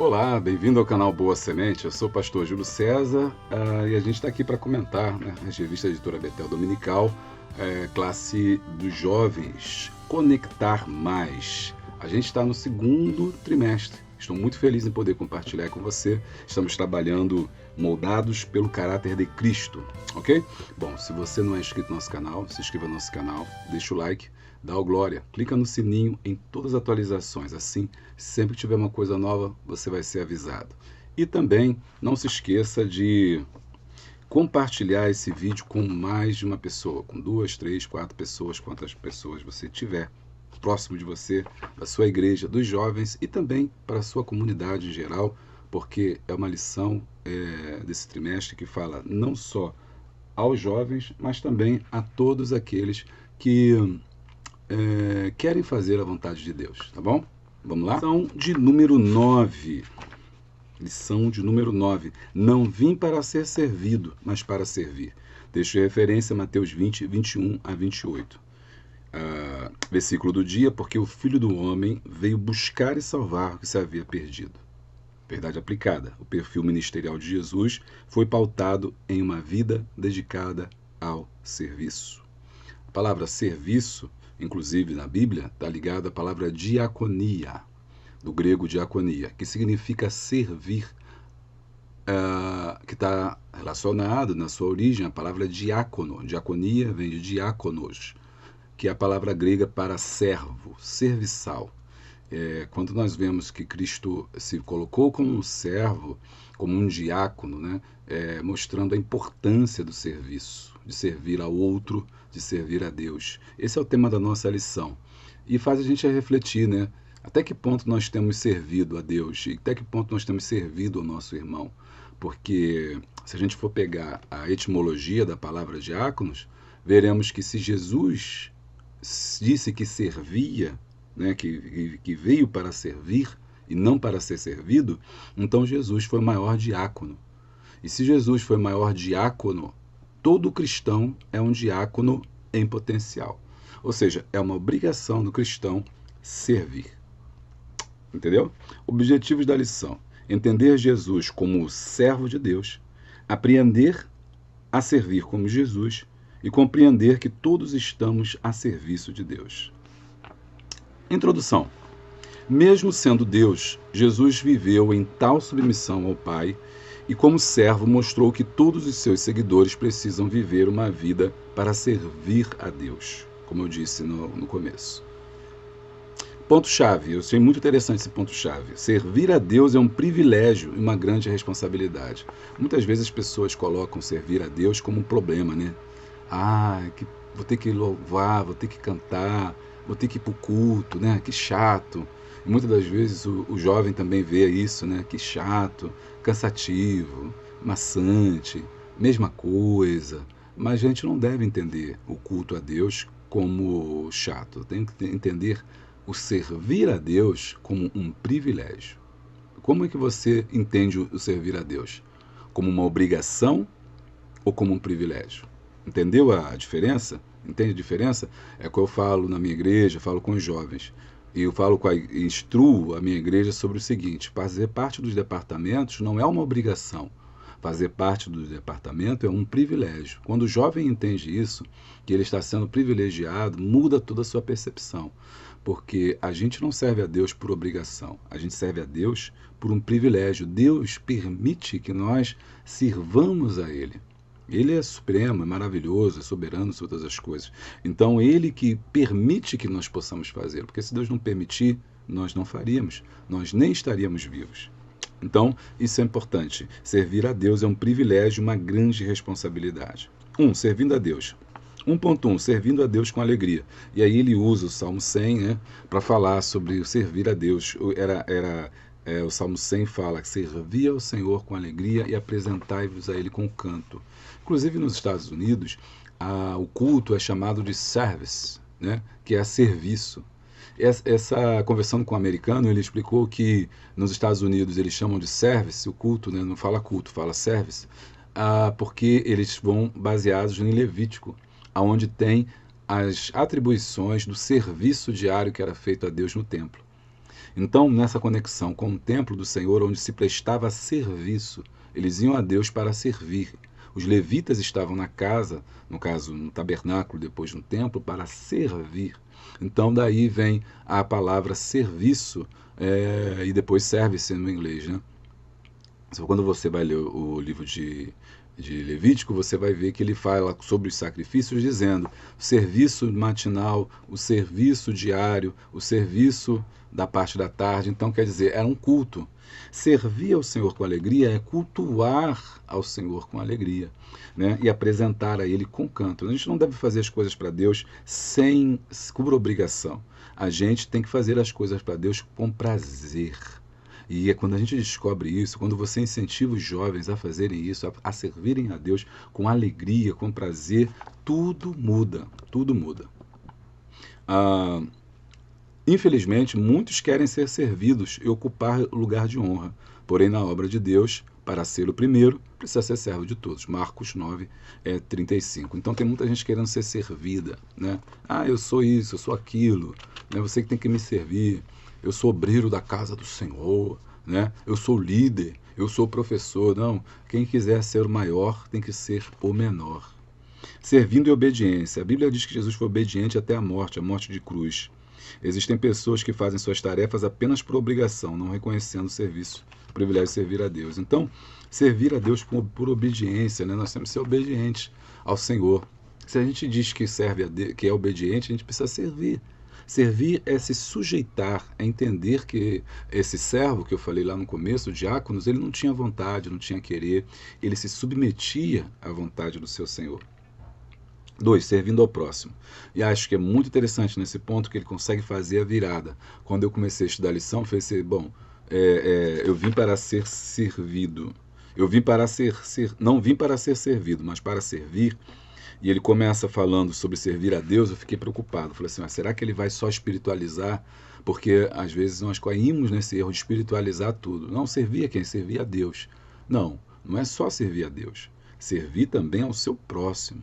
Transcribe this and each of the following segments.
Olá, bem-vindo ao canal Boa Semente. Eu sou o pastor Júlio César e a gente está aqui para comentar, as revistas Editora Betel Dominical, classe dos jovens, Conectar Mais. A gente está no segundo trimestre. Estou muito feliz em poder compartilhar com você. Estamos trabalhando moldados pelo caráter de Cristo, ok? Bom, se você não é inscrito no nosso canal, se inscreva no nosso canal, deixa o like, dá o glória, clica no sininho em todas as atualizações, assim, sempre que tiver uma coisa nova, você vai ser avisado. E também não se esqueça de compartilhar esse vídeo com mais de uma pessoa, com 2, 3, 4 pessoas, quantas pessoas você tiver próximo de você, da sua igreja, dos jovens e também para a sua comunidade em geral, porque é uma lição desse trimestre que fala não só aos jovens, mas também a todos aqueles que querem fazer a vontade de Deus, tá bom? Vamos lá? Lição de número 9. Lição de número 9. Não vim para ser servido, mas para servir. Texto de referência, Mateus 20, 21 a 28. Versículo do dia, porque o Filho do Homem veio buscar e salvar o que se havia perdido. Verdade aplicada. O perfil ministerial de Jesus foi pautado em uma vida dedicada ao serviço. A palavra serviço, inclusive na Bíblia, está ligada à palavra diaconia, do grego diaconia, que significa servir, que está relacionado na sua origem à palavra diácono. Diaconia vem de diáconos, que é a palavra grega para servo, serviçal. Quando nós vemos que Cristo se colocou como um servo, como um diácono, né, mostrando a importância do serviço, de servir ao outro, de servir a Deus. Esse é o tema da nossa lição. E faz a gente refletir, né? Até que ponto nós temos servido a Deus e até que ponto nós temos servido ao nosso irmão. Porque se a gente for pegar a etimologia da palavra diáconos, veremos que se Jesus disse que servia, né, que veio para servir e não para ser servido, então Jesus foi o maior diácono. E se Jesus foi o maior diácono, todo cristão é um diácono em potencial. Ou seja, é uma obrigação do cristão servir. Entendeu? Objetivos da lição: entender Jesus como o servo de Deus, apreender a servir como Jesus e compreender que todos estamos a serviço de Deus. Introdução. Mesmo sendo Deus, Jesus viveu em tal submissão ao Pai e, como servo, mostrou que todos os seus seguidores precisam viver uma vida para servir a Deus, como eu disse no começo. Ponto-chave, eu achei muito interessante esse ponto-chave. Servir a Deus é um privilégio e uma grande responsabilidade. Muitas vezes as pessoas colocam servir a Deus como um problema, né? Vou ter que louvar, vou ter que cantar, vou ter que ir para o culto, né? Que chato. E muitas das vezes o jovem também vê isso, né? Que chato, cansativo, maçante, mesma coisa. Mas a gente não deve entender o culto a Deus como chato. Tem que entender o servir a Deus como um privilégio. Como é que você entende o servir a Deus? Como uma obrigação ou como um privilégio? Entendeu a diferença? Entende a diferença? É o que eu falo na minha igreja, falo com os jovens. E eu instruo a minha igreja sobre o seguinte: fazer parte dos departamentos não é uma obrigação. Fazer parte do departamento é um privilégio. Quando o jovem entende isso, que ele está sendo privilegiado, muda toda a sua percepção. Porque a gente não serve a Deus por obrigação, a gente serve a Deus por um privilégio. Deus permite que nós sirvamos a Ele. Ele é supremo, é maravilhoso, é soberano sobre todas as coisas. Então, Ele que permite que nós possamos fazer, porque se Deus não permitir, nós não faríamos, nós nem estaríamos vivos. Então, isso é importante. Servir a Deus é um privilégio, uma grande responsabilidade. Servindo a Deus. 1.1, servindo a Deus com alegria. E aí ele usa o Salmo 100, né, para falar sobre o servir a Deus. O Salmo 100 fala: servir ao Senhor com alegria e apresentai-vos a Ele com canto. Inclusive nos Estados Unidos, o culto é chamado de service, né, que é serviço. Conversando com um americano, ele explicou que nos Estados Unidos eles chamam de service, o culto, né, não fala culto, fala service, porque eles vão baseados em Levítico, onde tem as atribuições do serviço diário que era feito a Deus no templo. Então, nessa conexão com o templo do Senhor, onde se prestava serviço, eles iam a Deus para servir. Os levitas estavam na casa, no caso, no tabernáculo, depois no templo, para servir. Então, daí vem a palavra serviço, e depois service no inglês, né? Quando você vai ler o livro de Levítico, você vai ver que ele fala sobre os sacrifícios, dizendo o serviço matinal, o serviço diário, o serviço da parte da tarde. Então, quer dizer, era um culto. Servir ao Senhor com alegria é cultuar ao Senhor com alegria, né? E apresentar a Ele com canto. A gente não deve fazer as coisas para Deus por obrigação. A gente tem que fazer as coisas para Deus com prazer. E é quando a gente descobre isso, quando você incentiva os jovens a fazerem isso, a servirem a Deus com alegria, com prazer, tudo muda, tudo muda. Infelizmente, muitos querem ser servidos e ocupar lugar de honra, porém na obra de Deus, para ser o primeiro, precisa ser servo de todos. Marcos 9, 35. Então tem muita gente querendo ser servida, né? Eu sou isso, eu sou aquilo, né? Você que tem que me servir. Eu sou obreiro da casa do Senhor, né? Eu sou líder, eu sou professor. Não, quem quiser ser o maior tem que ser o menor. Servindo e obediência. A Bíblia diz que Jesus foi obediente até a morte de cruz. Existem pessoas que fazem suas tarefas apenas por obrigação, não reconhecendo o serviço, o privilégio de servir a Deus. Então, servir a Deus por obediência, né? Nós temos que ser obedientes ao Senhor. Se a gente diz que serve a Deus, que é obediente, a gente precisa servir. Servir é se sujeitar, é entender que esse servo que eu falei lá no começo, o diáconos, ele não tinha vontade, não tinha querer, ele se submetia à vontade do seu Senhor. 2, servindo ao próximo. E acho que é muito interessante nesse ponto que ele consegue fazer a virada. Quando eu comecei a estudar a lição, eu falei, eu vim para ser servido. Eu vim para não vim para ser servido, mas para servir. E ele começa falando sobre servir a Deus, eu fiquei preocupado. Falei assim, será que ele vai só espiritualizar? Porque às vezes nós caímos nesse erro de espiritualizar tudo. Não, servir a quem? Servir a Deus. Não é só servir a Deus. Servir também ao seu próximo.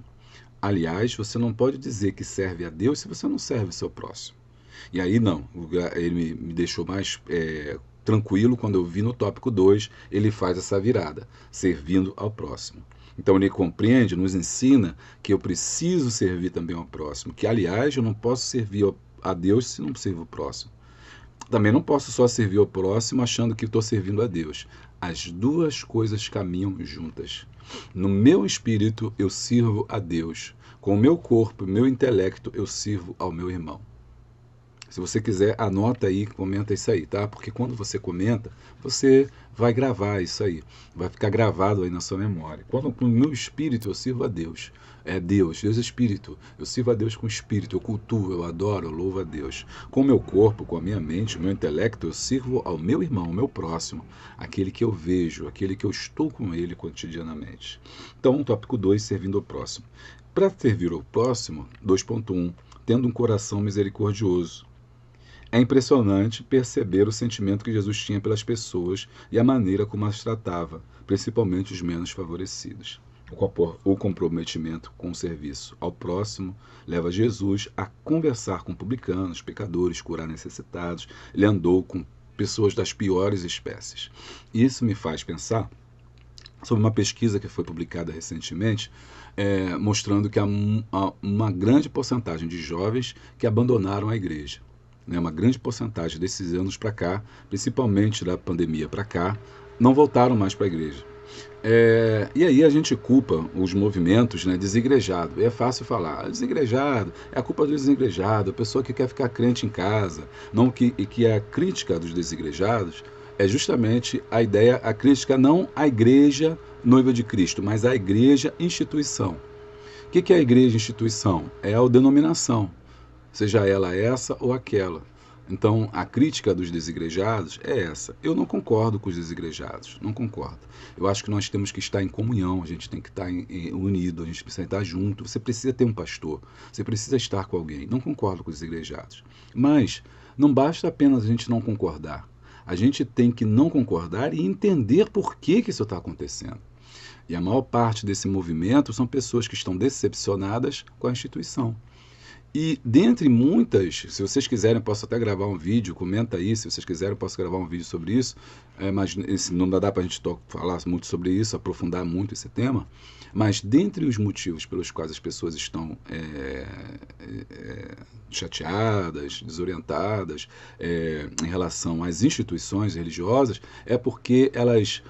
Aliás, você não pode dizer que serve a Deus se você não serve o seu próximo. E aí não, ele me deixou mais tranquilo quando eu vi no tópico 2, ele faz essa virada, servindo ao próximo. Então ele compreende, nos ensina que eu preciso servir também ao próximo, que aliás eu não posso servir a Deus se não sirvo o próximo. Também não posso só servir ao próximo achando que estou servindo a Deus. As duas coisas caminham juntas. No meu espírito eu sirvo a Deus. Com o meu corpo, meu intelecto, eu sirvo ao meu irmão. Se você quiser, anota aí, comenta isso aí, tá? Porque quando você comenta, você vai gravar isso aí. Vai ficar gravado aí na sua memória. Quando no meu espírito eu sirvo a Deus. Deus é espírito. Eu sirvo a Deus com espírito, eu cultuo, eu adoro, eu louvo a Deus. Com o meu corpo, com a minha mente, o meu intelecto, eu sirvo ao meu irmão, ao meu próximo. Aquele que eu vejo, aquele que eu estou com ele cotidianamente. Então, tópico 2, servindo ao próximo. Para servir ao próximo, 2.1, tendo um coração misericordioso. É impressionante perceber o sentimento que Jesus tinha pelas pessoas e a maneira como as tratava, principalmente os menos favorecidos. O comprometimento com o serviço ao próximo leva Jesus a conversar com publicanos, pecadores, curar necessitados. Ele andou com pessoas das piores espécies. Isso me faz pensar sobre uma pesquisa que foi publicada recentemente, mostrando que há uma grande porcentagem de jovens que abandonaram a igreja. Uma grande porcentagem desses anos para cá, principalmente da pandemia para cá, não voltaram mais para a igreja. E aí a gente culpa os movimentos, né, desigrejado. É fácil falar, desigrejado, é a culpa do desigrejado, a pessoa que quer ficar crente em casa. Não que a crítica dos desigrejados é justamente a ideia, a crítica não à igreja noiva de Cristo, mas à igreja instituição. O que é a igreja instituição? É a denominação, seja ela essa ou aquela. Então, a crítica dos desigrejados é essa. Eu não concordo com os desigrejados, não concordo. Eu acho que nós temos que estar em comunhão, a gente tem que estar unido, a gente precisa estar junto. Você precisa ter um pastor, você precisa estar com alguém. Não concordo com os desigrejados. Mas não basta apenas a gente não concordar. A gente tem que não concordar e entender por que isso está acontecendo. E a maior parte desse movimento são pessoas que estão decepcionadas com a instituição. E dentre muitas, se vocês quiserem, eu posso até gravar um vídeo, comenta aí, se vocês quiserem, eu posso gravar um vídeo sobre isso, mas não dá para a gente falar muito sobre isso, aprofundar muito esse tema, mas dentre os motivos pelos quais as pessoas estão chateadas, desorientadas em relação às instituições religiosas, é porque elas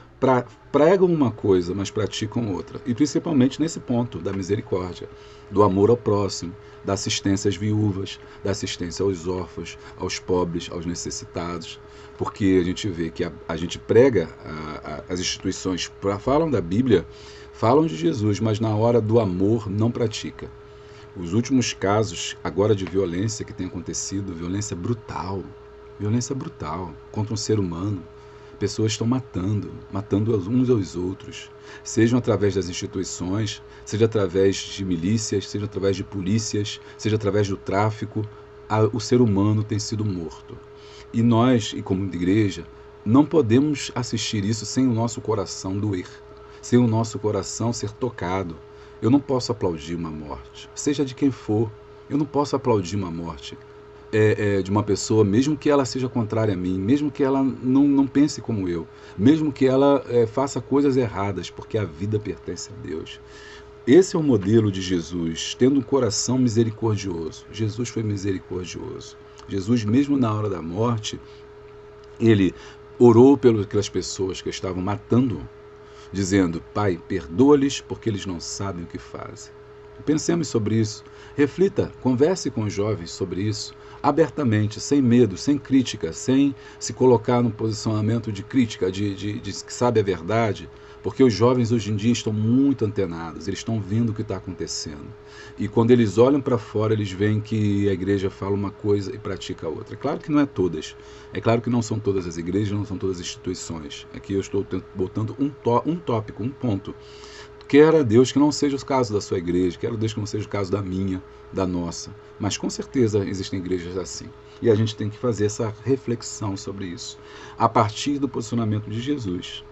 pregam uma coisa, mas praticam outra. E principalmente nesse ponto da misericórdia, do amor ao próximo, da assistência às viúvas, da assistência aos órfãos, aos pobres, aos necessitados. Porque a gente vê que a gente prega, as instituições falam da Bíblia, falam de Jesus, mas na hora do amor não pratica. Os últimos casos agora de violência que tem acontecido, violência brutal contra um ser humano. Pessoas estão matando uns aos outros, sejam através das instituições, seja através de milícias, seja através de polícias, seja através do tráfico, o ser humano tem sido morto. E nós, e como igreja, não podemos assistir isso sem o nosso coração doer, sem o nosso coração ser tocado. Eu não posso aplaudir uma morte, seja de quem for, eu não posso aplaudir uma morte. De uma pessoa, mesmo que ela seja contrária a mim, mesmo que ela não pense como eu, mesmo que ela faça coisas erradas, porque a vida pertence a Deus. Esse é o modelo de Jesus, tendo um coração misericordioso. Jesus foi misericordioso. Jesus, mesmo na hora da morte, ele orou pelas pessoas que estavam matando, dizendo: Pai, perdoa-lhes porque eles não sabem o que fazem. Pensemos sobre isso, reflita, converse com os jovens sobre isso, abertamente, sem medo, sem crítica, sem se colocar no posicionamento de crítica, de que sabe a verdade, porque os jovens hoje em dia estão muito antenados, eles estão vendo o que está acontecendo. E quando eles olham para fora, eles veem que a igreja fala uma coisa e pratica outra. É claro que não é todas, é claro que não são todas as igrejas, não são todas as instituições. Aqui eu estou botando um tópico, um ponto. Quer a Deus que não seja o caso da sua igreja, quer a Deus que não seja o caso da minha, da nossa. Mas com certeza existem igrejas assim. E a gente tem que fazer essa reflexão sobre isso, a partir do posicionamento de Jesus.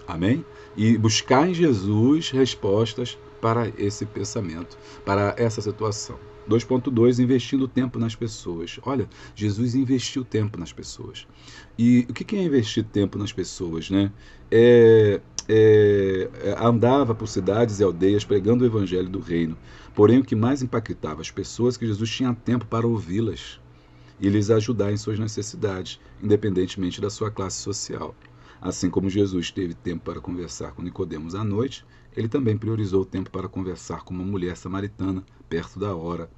Amém? E buscar em Jesus respostas para esse pensamento, para essa situação. 2.2, investindo tempo nas pessoas. Olha, Jesus investiu tempo nas pessoas. E o que é investir tempo nas pessoas, né? Andava por cidades e aldeias pregando o evangelho do reino. Porém, o que mais impactava as pessoas é que Jesus tinha tempo para ouvi-las e lhes ajudar em suas necessidades, independentemente da sua classe social. Assim como Jesus teve tempo para conversar com Nicodemos à noite, ele também priorizou o tempo para conversar com uma mulher samaritana perto da hora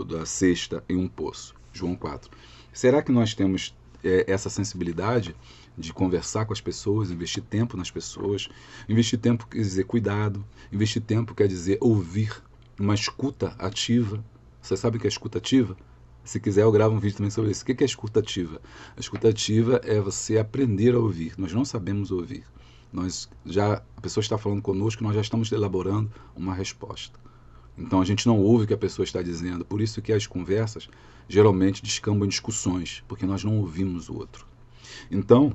da sexta em um poço. João 4. Será que nós temos essa sensibilidade de conversar com as pessoas, investir tempo nas pessoas? Investir tempo quer dizer cuidado, investir tempo quer dizer ouvir, uma escuta ativa. Você sabe o que é escuta ativa? Se quiser, eu gravo um vídeo também sobre isso. O que é escuta ativa? A escuta ativa é você aprender a ouvir. Nós não sabemos ouvir. A pessoa está falando conosco, nós já estamos elaborando uma resposta. Então a gente não ouve o que a pessoa está dizendo. Por isso que as conversas geralmente descambam em discussões, porque nós não ouvimos o outro. Então,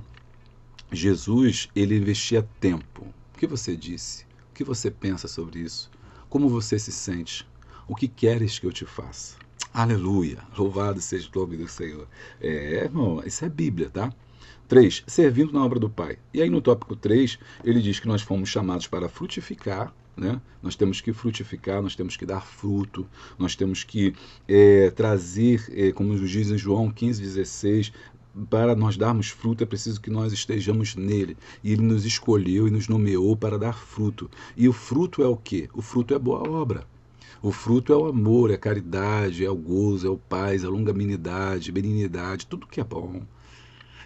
Jesus, ele investia tempo. O que você disse? O que você pensa sobre isso? Como você se sente? O que queres que eu te faça? Aleluia! Louvado seja o nome do Senhor. Irmão, isso é Bíblia, tá? 3. Servindo na obra do Pai. E aí no tópico 3, ele diz que nós fomos chamados para frutificar, né? Nós temos que frutificar, nós temos que dar fruto, nós temos que trazer, como nos diz em João 15,16, para nós darmos fruto é preciso que nós estejamos nele. E ele nos escolheu e nos nomeou para dar fruto. E o fruto é o quê? O fruto é boa obra. O fruto é o amor, é a caridade, é o gozo, é o paz, é a longanimidade, benignidade, tudo que é bom.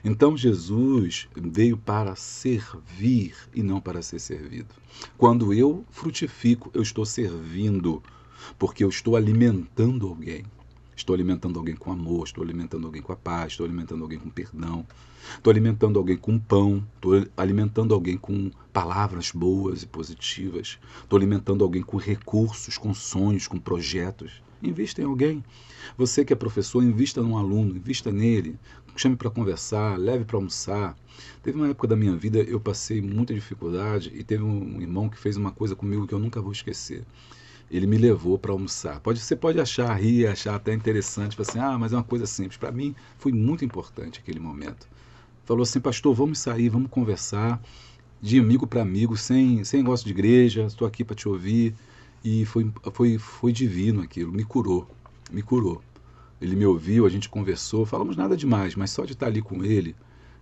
Então Jesus veio para servir e não para ser servido. Quando eu frutifico, eu estou servindo, porque eu estou alimentando alguém. Estou alimentando alguém com amor, estou alimentando alguém com a paz, estou alimentando alguém com perdão, estou alimentando alguém com pão, estou alimentando alguém com palavras boas e positivas, estou alimentando alguém com recursos, com sonhos, com projetos. Invista em alguém. Você que é professor, invista num aluno, invista nele, chame para conversar, leve para almoçar. Teve uma época da minha vida, eu passei muita dificuldade e teve um irmão que fez uma coisa comigo que eu nunca vou esquecer. ele me levou para almoçar. Você pode rir, achar até interessante, falar assim, mas é uma coisa simples. Para mim, foi muito importante aquele momento. Falou assim, pastor, vamos sair, vamos conversar, de amigo para amigo, sem negócio de igreja, estou aqui para te ouvir. E foi divino aquilo, me curou, me curou. Ele me ouviu, a gente conversou, falamos nada demais, mas só de estar ali com ele,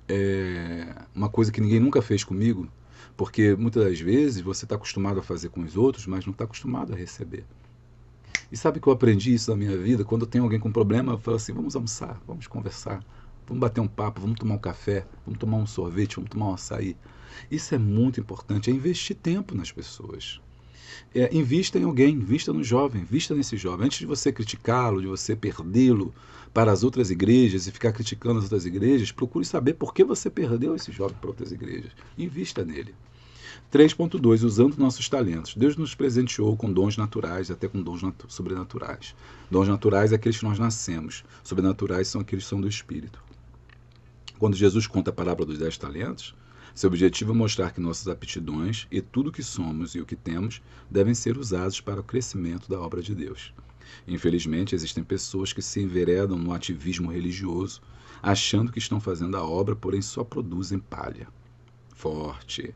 é uma coisa que ninguém nunca fez comigo, porque muitas das vezes você está acostumado a fazer com os outros, mas não está acostumado a receber. E sabe que eu aprendi isso na minha vida? Quando tem alguém com problema, eu falo assim, vamos almoçar, vamos conversar, vamos bater um papo, vamos tomar um café, vamos tomar um sorvete, vamos tomar um açaí. Isso é muito importante, é investir tempo nas pessoas. Invista em alguém, invista no jovem, invista nesse jovem. Antes de você criticá-lo, de você perdê-lo para as outras igrejas e ficar criticando as outras igrejas, procure saber por que você perdeu esse jovem para outras igrejas. Invista nele. 3.2. Usando nossos talentos. Deus nos presenteou com dons naturais, até com dons sobrenaturais. Dons naturais é aqueles que nós nascemos. Sobrenaturais são aqueles que são do Espírito. Quando Jesus conta a parábola dos 10 talentos, seu objetivo é mostrar que nossas aptidões e tudo o que somos e o que temos devem ser usados para o crescimento da obra de Deus. Infelizmente, existem pessoas que se enveredam no ativismo religioso, achando que estão fazendo a obra, porém só produzem palha. Forte.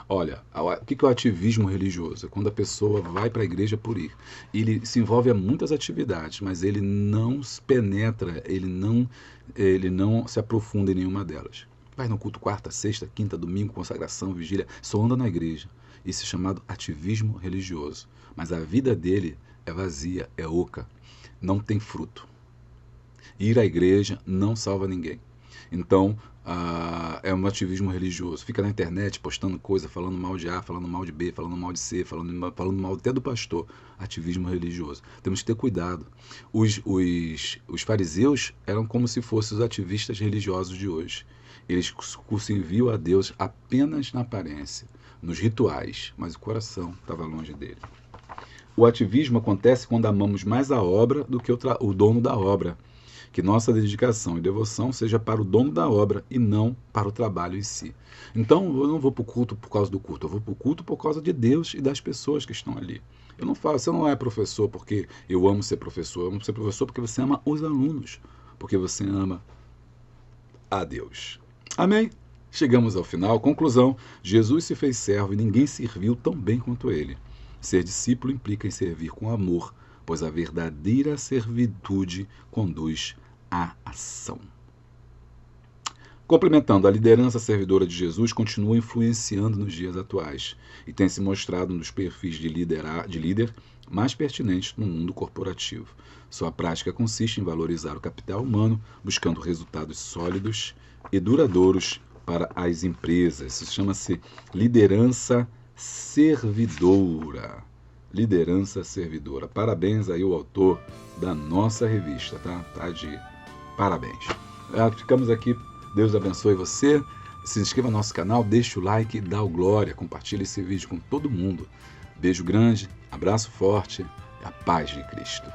Olha, o que é o ativismo religioso? É quando a pessoa vai para a igreja por ir. Ele se envolve a muitas atividades, mas ele não se penetra, ele não se aprofunda em nenhuma delas. Vai no culto quarta, sexta, quinta, domingo, consagração, vigília, só anda na igreja. Isso é chamado ativismo religioso. Mas a vida dele é vazia, é oca, não tem fruto. Ir à igreja não salva ninguém. Então, é um ativismo religioso. Fica na internet postando coisa, falando mal de A, falando mal de B, falando mal de C, falando mal até do pastor. Ativismo religioso. Temos que ter cuidado. Os fariseus eram como se fossem os ativistas religiosos de hoje. Eles serviam a Deus apenas na aparência, nos rituais, mas o coração estava longe dele. O ativismo acontece quando amamos mais a obra do que o dono da obra. Que nossa dedicação e devoção seja para o dono da obra e não para o trabalho em si. Então, eu não vou para o culto por causa do culto, eu vou para o culto por causa de Deus e das pessoas que estão ali. Eu não falo, você não é professor porque eu amo ser professor, eu amo ser professor porque você ama os alunos, porque você ama a Deus. Amém? Chegamos ao final. Conclusão. Jesus se fez servo e ninguém serviu tão bem quanto ele. Ser discípulo implica em servir com amor, pois a verdadeira servitude conduz à ação. Complementando, a liderança servidora de Jesus continua influenciando nos dias atuais e tem se mostrado nos perfis de líder mais pertinentes no mundo corporativo. Sua prática consiste em valorizar o capital humano, buscando resultados sólidos e duradouros para as empresas. Isso chama-se liderança servidora. Liderança servidora. Parabéns aí ao autor da nossa revista, tá? Tá de parabéns. Ficamos aqui. Deus abençoe você. Se inscreva no nosso canal, deixe o like, dá o glória, compartilhe esse vídeo com todo mundo. Beijo grande, abraço forte e a paz de Cristo.